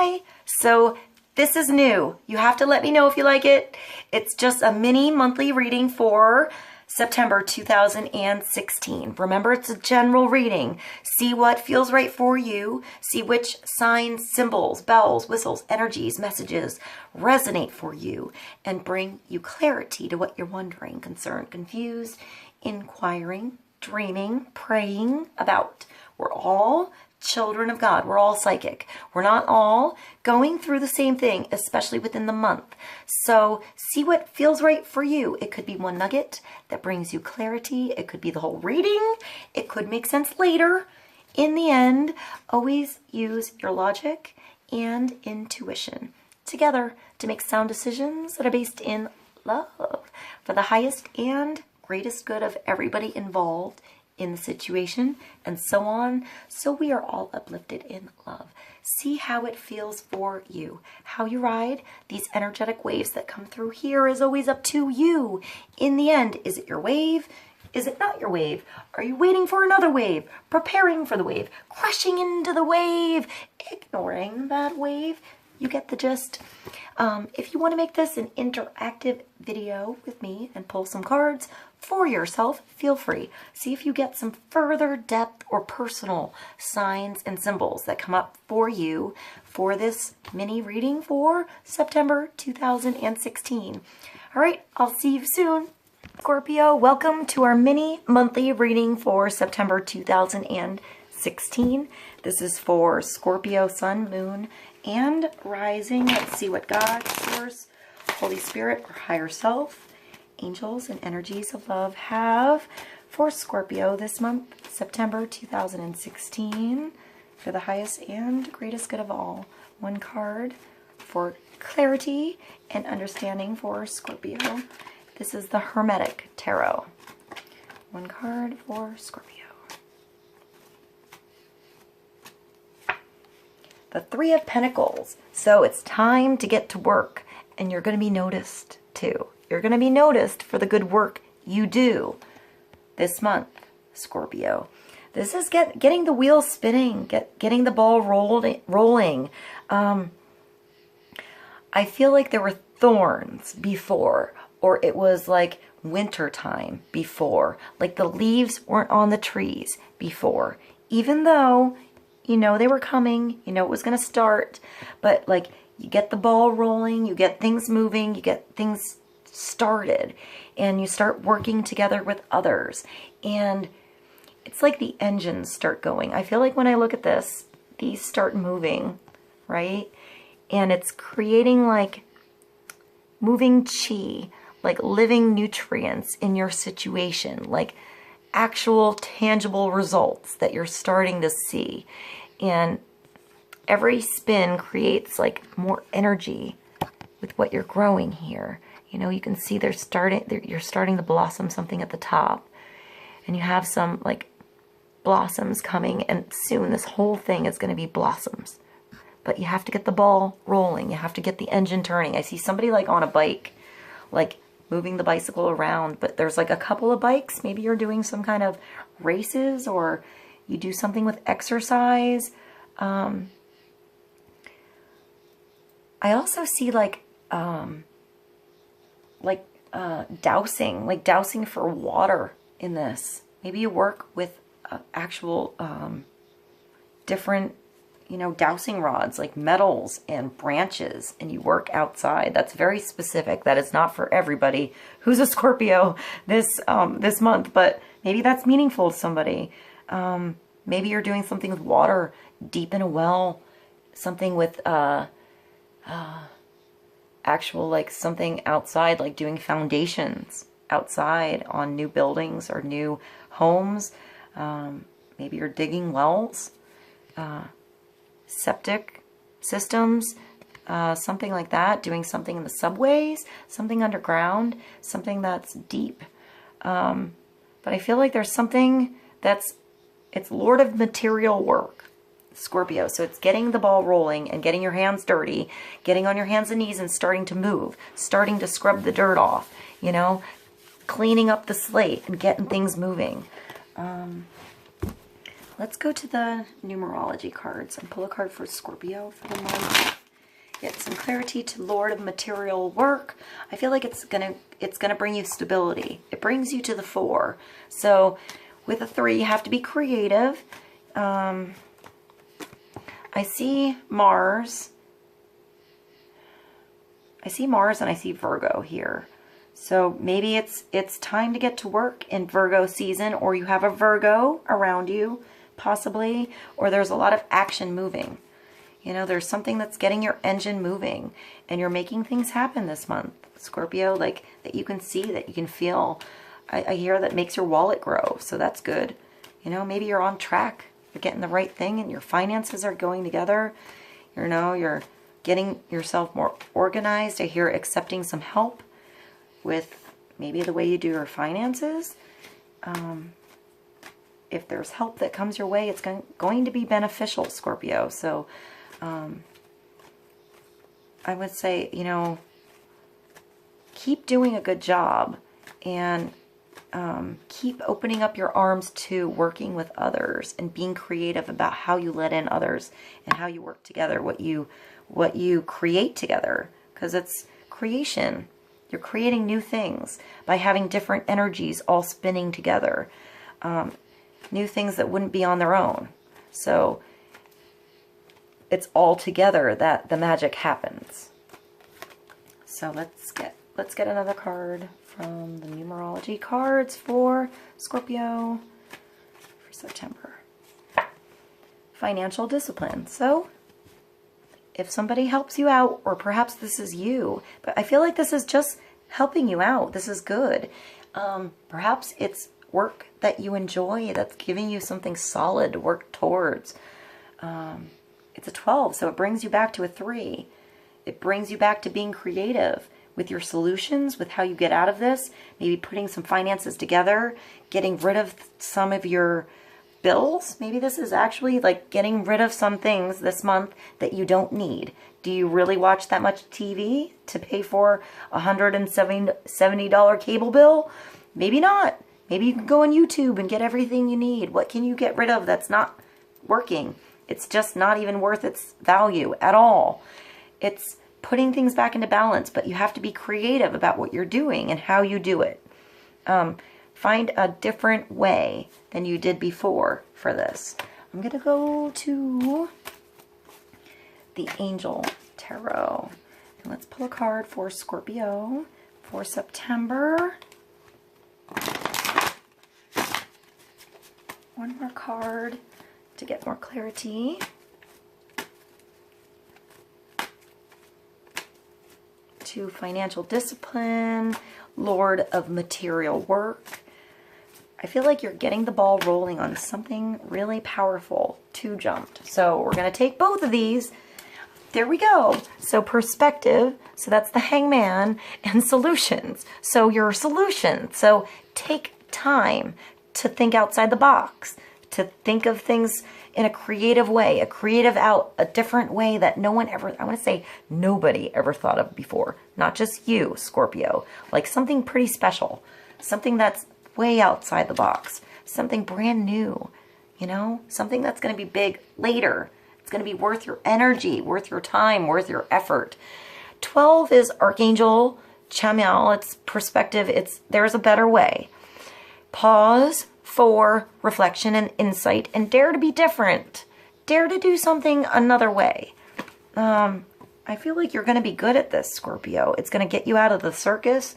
Hi. So this is new. You have to let me know if you like it. It's just a mini monthly reading for September 2016. Remember, it's a general reading. See what feels right for you. See which signs, symbols, bells, whistles, energies, messages resonate for you and bring you clarity to what you're wondering, concerned, confused, inquiring, dreaming, praying about. We're all children of God. We're all psychic. We're not all going through the same thing, especially within the month. So see what feels right for you. It could be one nugget that brings you clarity. It could be the whole reading. It could make sense later. In the end, always use your logic and intuition together to make sound decisions that are based in love for the highest and greatest good of everybody involved in the situation, and so on, so we are all uplifted in love. See how it feels for you. How you ride these energetic waves that come through here is always up to you. In the end, is it your wave? Is it not your wave? Are you waiting for another wave? Preparing for the wave? Crashing into the wave? Ignoring that wave? You get the gist. If you want to make this an interactive video with me and pull some cards for yourself, feel free. See if you get some further depth or personal signs and symbols that come up for you for this mini reading for September 2016. All right, I'll see you soon. Scorpio, welcome to our mini monthly reading for September 2016. This is for Scorpio, Sun, Moon, and Rising. Let's see what God, Source, Holy Spirit, or Higher Self, angels, and energies of love have for Scorpio this month, September 2016, for the highest and greatest good of all. One card for clarity and understanding for Scorpio. This is the Hermetic Tarot. One card for Scorpio. The Three of Pentacles. So it's time to get to work, and you're going to be noticed too. You're going to be noticed for the good work you do this month, Scorpio. This is getting the wheels spinning, getting the ball rolling. I feel like there were thorns before, or it was like winter time before, like the leaves weren't on the trees before, even though you know they were coming, you know it was going to start, but like you get the ball rolling, you get things moving, you get things started, and you start working together with others, and it's like the engines start going. I feel like when I look at this, these start moving, right? And it's creating like moving chi, like living nutrients in your situation, like actual tangible results that you're starting to see. And every spin creates like more energy with what you're growing here. You know, you can see you're starting to blossom something at the top, and you have some like blossoms coming, and soon this whole thing is going to be blossoms. But you have to get the ball rolling. You have to get the engine turning. I see somebody like on a bike, like moving the bicycle around, but there's like a couple of bikes. Maybe you're doing some kind of races, or you do something with exercise. I also see like dousing for water in this. Maybe you work with actual different, you know, dowsing rods, like metals and branches, and you work outside. That's very specific. That is not for everybody who's a Scorpio this month, but maybe that's meaningful to somebody. Maybe you're doing something with water deep in a well, something with actual, like something outside, like doing foundations outside on new buildings or new homes. Maybe you're digging wells, septic systems, something like that, doing something in the subways, something underground, something that's deep. But I feel like there's something it's Lord of material work, Scorpio. So it's getting the ball rolling and getting your hands dirty, getting on your hands and knees and starting to move, starting to scrub the dirt off, you know, cleaning up the slate and getting things moving. let's go to the numerology cards and pull a card for Scorpio for the month. Get some clarity to Lord of Material Work. I feel like it's gonna bring you stability. It brings you to the 4. So with a 3, you have to be creative. I see Mars. I see Mars and I see Virgo here. So maybe it's time to get to work in Virgo season, or you have a Virgo around you, possibly, or there's a lot of action moving. You know, there's something that's getting your engine moving, and you're making things happen this month, Scorpio, like that you can see, that you can feel. I hear that makes your wallet grow, so that's good. You know, maybe you're on track. You're getting the right thing, and your finances are going together. You know, you're getting yourself more organized. I hear accepting some help with maybe the way you do your finances. If there's help that comes your way, it's going to be beneficial, Scorpio. So I would say, you know, keep doing a good job, and keep opening up your arms to working with others and being creative about how you let in others and how you work together, what you create together, because it's creation. You're creating new things by having different energies all spinning together. New things that wouldn't be on their own. So it's all together that the magic happens. So let's get another card from the numerology cards for Scorpio for September. Financial discipline. So if somebody helps you out, or perhaps this is you, but I feel like this is just helping you out. This is good. Perhaps it's work that you enjoy, that's giving you something solid to work towards. It's a 12, so it brings you back to a 3. It brings you back to being creative with your solutions, with how you get out of this, maybe putting some finances together, getting rid of some of your bills. Maybe this is actually like getting rid of some things this month that you don't need. Do you really watch that much TV to pay for a $170 cable bill? Maybe not. Maybe you can go on YouTube and get everything you need. What can you get rid of that's not working? It's just not even worth its value at all. It's putting things back into balance, but you have to be creative about what you're doing and how you do it. Find a different way than you did before for this. I'm going to go to the Angel Tarot. And let's pull a card for Scorpio for September. One more card to get more clarity. To financial discipline, Lord of Material Work. I feel like you're getting the ball rolling on something really powerful. 2 jumped. So we're going to take both of these. There we go. So perspective, so that's the Hangman, and solutions. So your solution. So take time to think outside the box, to think of things in a creative way, a different way that no one ever, I want to say nobody ever thought of before. Not just you, Scorpio. Like something pretty special. Something that's way outside the box. Something brand new. You know? Something that's going to be big later. It's going to be worth your energy, worth your time, worth your effort. 12 is Archangel Chamuel. It's perspective. There's a better way. Pause for reflection and insight, and dare to be different. Dare to do something another way. I feel like you're going to be good at this, Scorpio. It's going to get you out of the circus,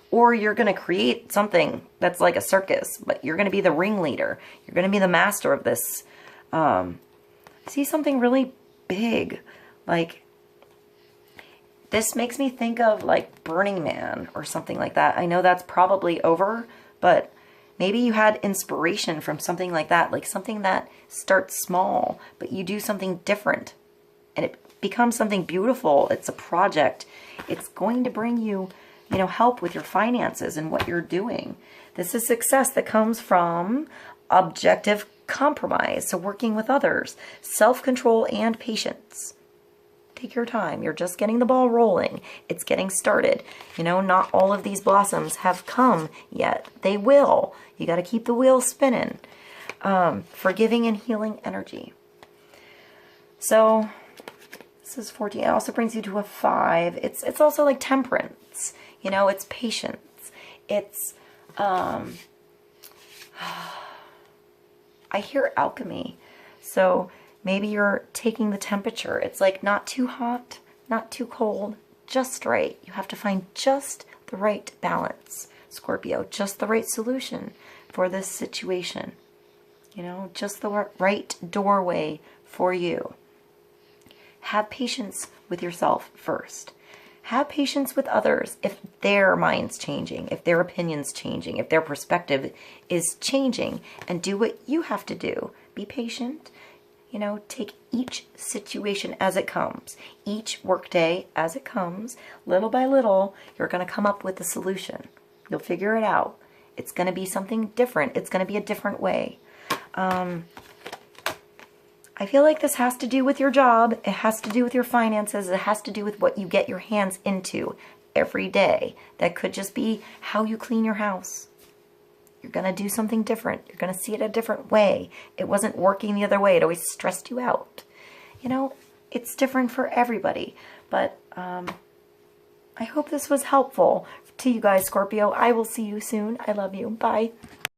or you're going to create something that's like a circus, but you're going to be the ringleader. You're going to be the master of this. I see something really big. Like, this makes me think of like Burning Man or something like that. I know that's probably over, but maybe you had inspiration from something like that, like something that starts small, but you do something different and it becomes something beautiful. It's a project. It's going to bring you, you know, help with your finances and what you're doing. This is success that comes from objective compromise, so working with others, self-control, and patience. Take your time. You're just getting the ball rolling. It's getting started. You know, not all of these blossoms have come yet. They will. You got to keep the wheel spinning. forgiving and healing energy. So this is 14. It also brings you to a 5. It's also like temperance. You know, it's patience. It's, I hear alchemy. So maybe you're taking the temperature. It's like not too hot, not too cold, just right. You have to find just the right balance, Scorpio, just the right solution for this situation. You know, just the right doorway for you. Have patience with yourself first. Have patience with others if their mind's changing, if their opinion's changing, if their perspective is changing, and do what you have to do. Be patient. You know, take each situation as it comes, each workday as it comes. Little by little, you're going to come up with a solution. You'll figure it out. It's going to be something different. It's going to be a different way. I feel like this has to do with your job. It has to do with your finances. It has to do with what you get your hands into every day. That could just be how you clean your house. You're going to do something different. You're going to see it a different way. It wasn't working the other way. It always stressed you out. You know, it's different for everybody. But I hope this was helpful to you guys, Scorpio. I will see you soon. I love you. Bye.